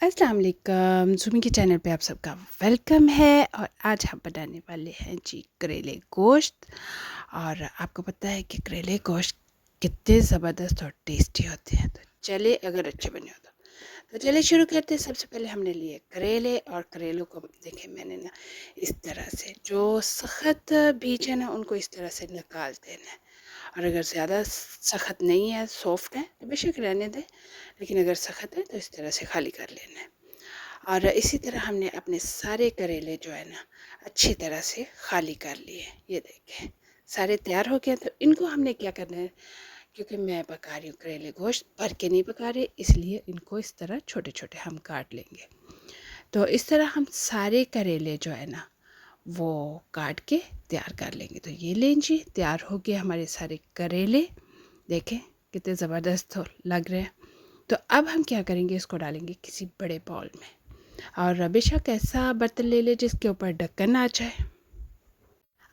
अस्सलाम वालेकुम सुमी के चैनल पे आप सबका वेलकम है। और आज हम बनाने वाले हैं जी करेले गोश्त। और आपको पता है कि करेले गोश्त कितने ज़बरदस्त और टेस्टी होते हैं। तो चले अगर अच्छे बने हो तो चलिए शुरू करते हैं। सबसे पहले हमने लिए करेले, और करेलों को देखें मैंने ना इस तरह से जो सख्त बीज है ना उनको इस तरह से निकाल देना है। और अगर ज़्यादा सख्त नहीं है, सॉफ्ट है, तो बेशक रहने दें, लेकिन अगर सख्त है तो इस तरह से खाली कर लेना है। और इसी तरह हमने अपने सारे करेले जो है ना अच्छी तरह से खाली कर लिए। ये देखें सारे तैयार हो गए। तो इनको हमने क्या करना है, क्योंकि मैं पका रही हूँ करेले गोश्त, भर के नहीं पका रहे, इसलिए इनको इस तरह छोटे छोटे हम काट लेंगे। तो इस तरह हम सारे करेले जो है ना वो काट के तैयार कर लेंगे। तो ये लें जी, तैयार हो गए हमारे सारे करेले। देखें कितने ज़बरदस्त लग रहे हैं। तो अब हम क्या करेंगे, इसको डालेंगे किसी बड़े बाउल में। और बेशक ऐसा बर्तन ले ले जिसके ऊपर ढक्कन आ जाए।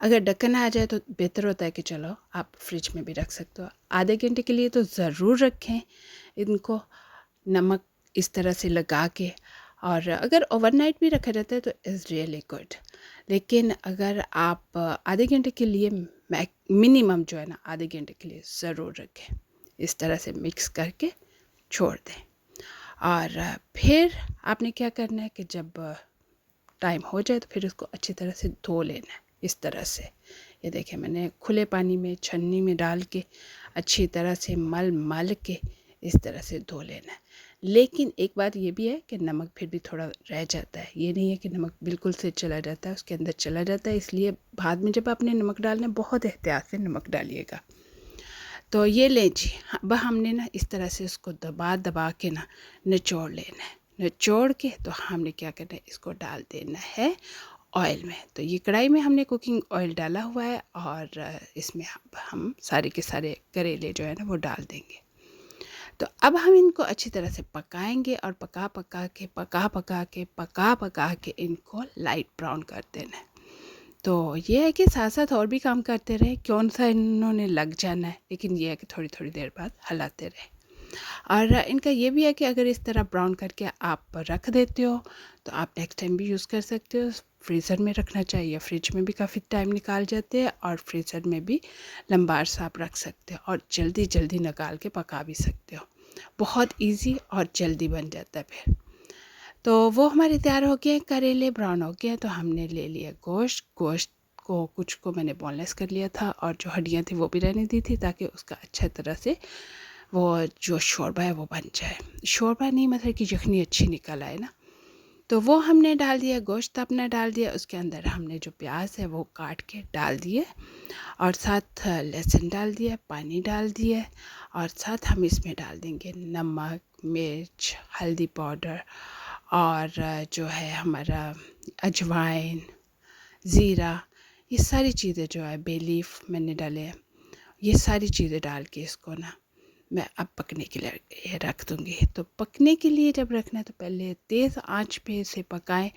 अगर ढक्कन आ जाए तो बेहतर होता है कि चलो आप फ्रिज में भी रख सकते हो। आधे घंटे के लिए तो ज़रूर रखें इनको, नमक इस तरह से लगा के। और अगर ओवरनाइट भी रखा जाता है तो इज़ रियली गुड। लेकिन अगर आप आधे घंटे के लिए, मिनिमम जो है ना आधे घंटे के लिए ज़रूर रखें। इस तरह से मिक्स करके छोड़ दें। और फिर आपने क्या करना है कि जब टाइम हो जाए तो फिर उसको अच्छी तरह से धो लेना है। इस तरह से ये देखें मैंने खुले पानी में छन्नी में डाल के अच्छी तरह से मल मल के इस तरह से धो लेना है। लेकिन एक बात ये भी है कि नमक फिर भी थोड़ा रह जाता है। ये नहीं है कि नमक बिल्कुल से चला जाता है, उसके अंदर चला जाता है। इसलिए बाद में जब आपने नमक डालना है बहुत एहतियात से नमक डालिएगा। तो ये लें जी, अब हमने ना इस तरह से उसको दबा दबा के ना निचोड़ लेना है। निचोड़ के तो हमने क्या करना है, इसको डाल देना है ऑयल में। तो ये कढ़ाई में हमने कुकिंग ऑयल डाला हुआ है। और इसमें हम सारे के सारे करेले जो है ना वो डाल देंगे। तो अब हम इनको अच्छी तरह से पकाएंगे और पका पका के इनको लाइट ब्राउन कर देना है। तो ये है कि साथ साथ और भी काम करते रहे, कौन सा इन्होंने लग जाना है, लेकिन ये है कि थोड़ी थोड़ी देर बाद हिलाते रहे। और इनका ये भी है कि अगर इस तरह ब्राउन करके आप रख देते हो तो आप नेक्स्ट टाइम भी यूज़ कर सकते हो। फ्रीज़र में रखना चाहिए, फ्रिज में भी काफ़ी टाइम निकाल जाते हैं, और फ्रीज़र में भी लंबा अरसा आप रख सकते हो और जल्दी जल्दी निकाल के पका भी सकते हो। बहुत इजी और जल्दी बन जाता है फिर। तो वो हमारे तैयार हो गए, करेले ब्राउन हो गए। तो हमने ले लिया गोश्त। गोश्त को कुछ को मैंने बोनलेस कर लिया था, और जो हड्डियाँ थी वो भी रहने दी थी, ताकि उसका अच्छा तरह से वो जो शोरबा है वो बन जाए। शोरबा नहीं, मतलब कि यखनी अच्छी निकल आए ना। तो वो हमने डाल दिया, गोश्त अपना डाल दिया, उसके अंदर हमने जो प्याज है वो काट के डाल दिए, और साथ लहसुन डाल दिया, पानी डाल दिया, और साथ हम इसमें डाल देंगे नमक, मिर्च, हल्दी पाउडर, और जो है हमारा अजवाइन, ज़ीरा, ये सारी चीज़ें जो है, बे लीफ मैंने डाले हैं। ये सारी चीज़ें डाल के इसको ना मैं अब पकने के लिए रख दूँगी। तो पकने के लिए जब रखना है तो पहले तेज़ आंच पे इसे पकाएं।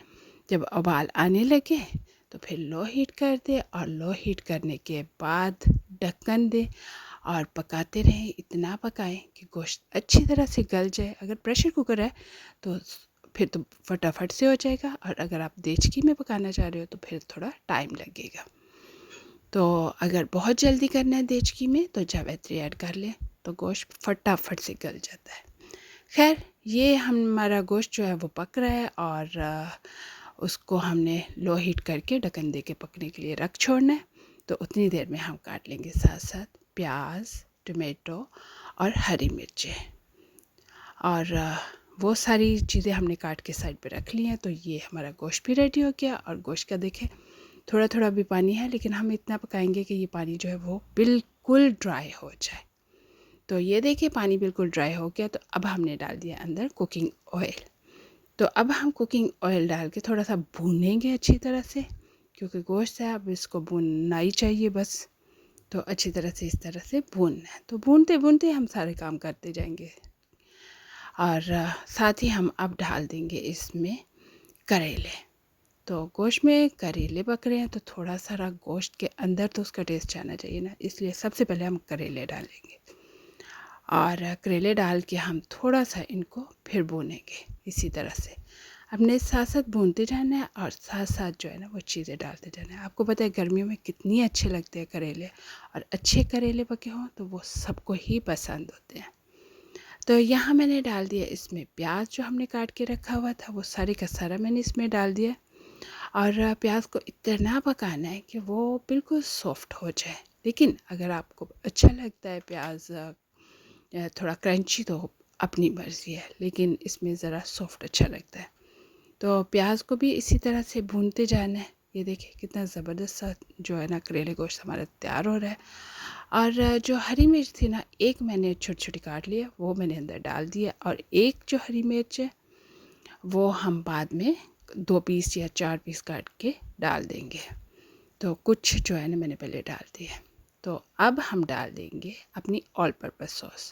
जब उबाल आने लगे तो फिर लो हीट कर दें, और लो हीट करने के बाद ढक्कन दें और पकाते रहें। इतना पकाएं कि गोश्त अच्छी तरह से गल जाए। अगर प्रेशर कुकर है तो फिर तो फटाफट से हो जाएगा, और अगर आप देचकी में पकाना चाह रहे हो तो फिर थोड़ा टाइम लगेगा। तो अगर बहुत जल्दी करना है देचकी में तो जावित्री ऐड कर लें, तो गोश्त फटाफट से गल जाता है। खैर, ये हमारा गोश्त जो है वो पक रहा है, और उसको हमने लो हीट करके ढक्कन दे के पकने के लिए रख छोड़ना है। तो उतनी देर में हम काट लेंगे साथ साथ प्याज, टमाटो और हरी मिर्चें। और वो सारी चीज़ें हमने काट के साइड पे रख ली हैं। तो ये हमारा गोश्त भी रेडी हो गया। और गोश्त का देखें थोड़ा थोड़ा भी पानी है, लेकिन हम इतना पकाएंगे कि ये पानी जो है वो बिल्कुल ड्राई हो जाए। तो ये देखिए पानी बिल्कुल ड्राई हो गया। तो अब हमने डाल दिया अंदर कुकिंग ऑयल। तो अब हम कुकिंग ऑयल डाल के थोड़ा सा भूनेंगे अच्छी तरह से, क्योंकि गोश्त है अब इसको भूनना ही चाहिए बस। तो अच्छी तरह से इस तरह से भूनना है। तो भूनते भूनते हम सारे काम करते जाएंगे। और साथ ही हम अब डाल देंगे इसमें करेले। तो गोश्त में करेले पक रहे हैं तो थोड़ा सारा गोश्त के अंदर तो उसका टेस्ट आना चाहिए ना, इसलिए सबसे पहले हम करेले डालेंगे। और करेले डाल के हम थोड़ा सा इनको फिर भूनेंगे। इसी तरह से अपने साथ साथ भूनते जाना है और साथ साथ जो है ना वो चीज़ें डालते जाना है। आपको पता है गर्मियों में कितनी अच्छे लगते हैं करेले, और अच्छे करेले पके हों तो वो सबको ही पसंद होते हैं। तो यहाँ मैंने डाल दिया इसमें प्याज, जो हमने काट के रखा हुआ था वो सारे का सारा मैंने इसमें डाल दिया। और प्याज को इतना पकाना है कि वो बिल्कुल सॉफ्ट हो जाए। लेकिन अगर आपको अच्छा लगता है प्याज थोड़ा क्रंची तो अपनी मर्ज़ी है, लेकिन इसमें ज़रा सॉफ्ट अच्छा लगता है। तो प्याज को भी इसी तरह से भूनते जाना है। ये देखिए कितना ज़बरदस्त सा जो है ना करेले गोश्त हमारा तैयार हो रहा है। और जो हरी मिर्च थी ना, एक मैंने छोटी छोटी काट लिया, वो मैंने अंदर डाल दिया। और एक जो हरी मिर्च है वो हम बाद में 2 पीस या 4 पीस काट के डाल देंगे। तो कुछ जो है ना मैंने पहले डाल दिए। तो अब हम डाल देंगे अपनी ऑल पर्पस सॉस।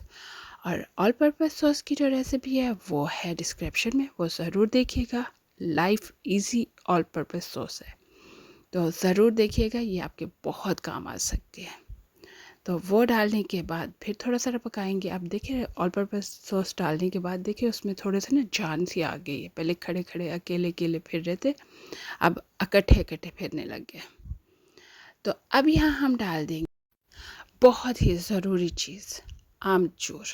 और ऑल पर्पस सॉस की जो रेसिपी है वो है डिस्क्रिप्शन में, वो ज़रूर देखिएगा। Life easy all purpose sauce है, तो ज़रूर देखिएगा, ये आपके बहुत काम आ सकती है। तो वो डालने के बाद फिर थोड़ा सा पकाएंगे। अब देखिए ऑल पर्पस सॉस डालने के बाद देखिए उसमें थोड़े से ना जान सी आ गई है। पहले खड़े खड़े अकेले अकेले फिर रहे थे, अब इकट्ठे इकट्ठे फिरने लग गए। तो अब यहाँ हम डाल देंगे बहुत ही ज़रूरी चीज़, आमचूर।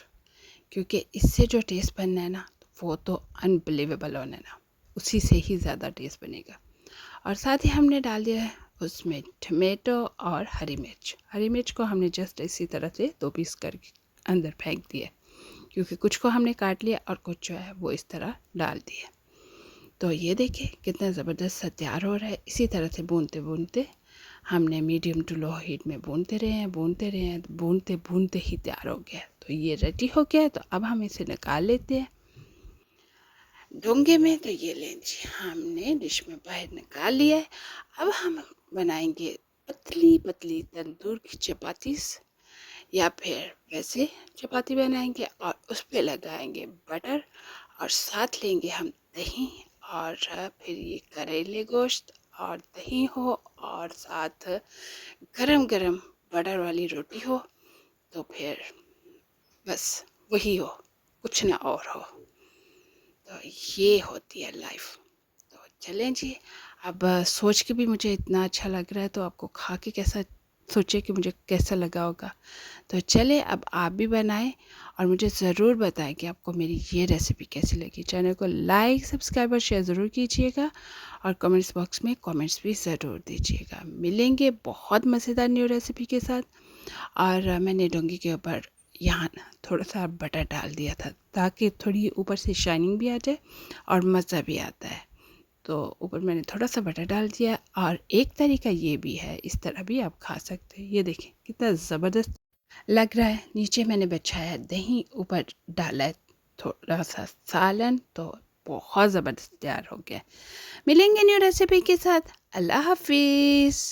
क्योंकि इससे जो टेस्ट बनना है ना वो तो अनबिलीवेबल होना है ना, उसी से ही ज़्यादा टेस्ट बनेगा। और साथ ही हमने डाल दिया है उसमें टमेटो और हरी मिर्च। हरी मिर्च को हमने जस्ट इसी तरह से 2 पीस करके अंदर फेंक दिए, क्योंकि कुछ को हमने काट लिया और कुछ जो है वो इस तरह डाल दिए। तो ये देखिए कितना ज़बरदस्त सा तैयार हो रहा है। इसी तरह से भूनते भूनते हमने मीडियम टू लो हीट में भूनते रहे हैं, भूनते भूनते ही तैयार हो गया। तो ये रेडी हो गया। तो अब हम इसे निकाल लेते हैं डोंगे में। तो ये लीजिए हमने डिश में बाहर निकाल लिया है। अब हम बनाएंगे पतली पतली तंदूर की चपाती, या फिर वैसे चपाती बनाएंगे और उस पर लगाएंगे बटर, और साथ लेंगे हम दही, और फिर ये करेले गोश्त और दही हो, और साथ गरम गरम बटर वाली रोटी हो, तो फिर बस वही हो, कुछ ना और हो। तो ये होती है लाइफ। तो चलें जी। अब सोच के भी मुझे इतना अच्छा लग रहा है, तो आपको खा के कैसा, सोचे कि मुझे कैसा लगा होगा। तो चले अब आप भी बनाएं और मुझे ज़रूर बताएं कि आपको मेरी ये रेसिपी कैसी लगी। चैनल को लाइक सब्सक्राइब और शेयर ज़रूर कीजिएगा, और कमेंट्स बॉक्स में कमेंट्स भी ज़रूर दीजिएगा। मिलेंगे बहुत मज़ेदार न्यू रेसिपी के साथ। और मैंने डोंगी के ऊपर यहाँ ना थोड़ा सा बटर डाल दिया था, ताकि थोड़ी ऊपर से शाइनिंग भी आ जाए और मज़ा भी आता है। तो ऊपर मैंने थोड़ा सा बटर डाल दिया। और एक तरीका ये भी है, इस तरह भी आप खा सकते हैं। ये देखें कितना ज़बरदस्त लग रहा है। नीचे मैंने बिछाया दही, ऊपर डाला है थोड़ा सा सालन, तो बहुत ज़बरदस्त तैयार हो गया। मिलेंगे न्यू रेसिपी के साथ। अल्लाह हाफिज़।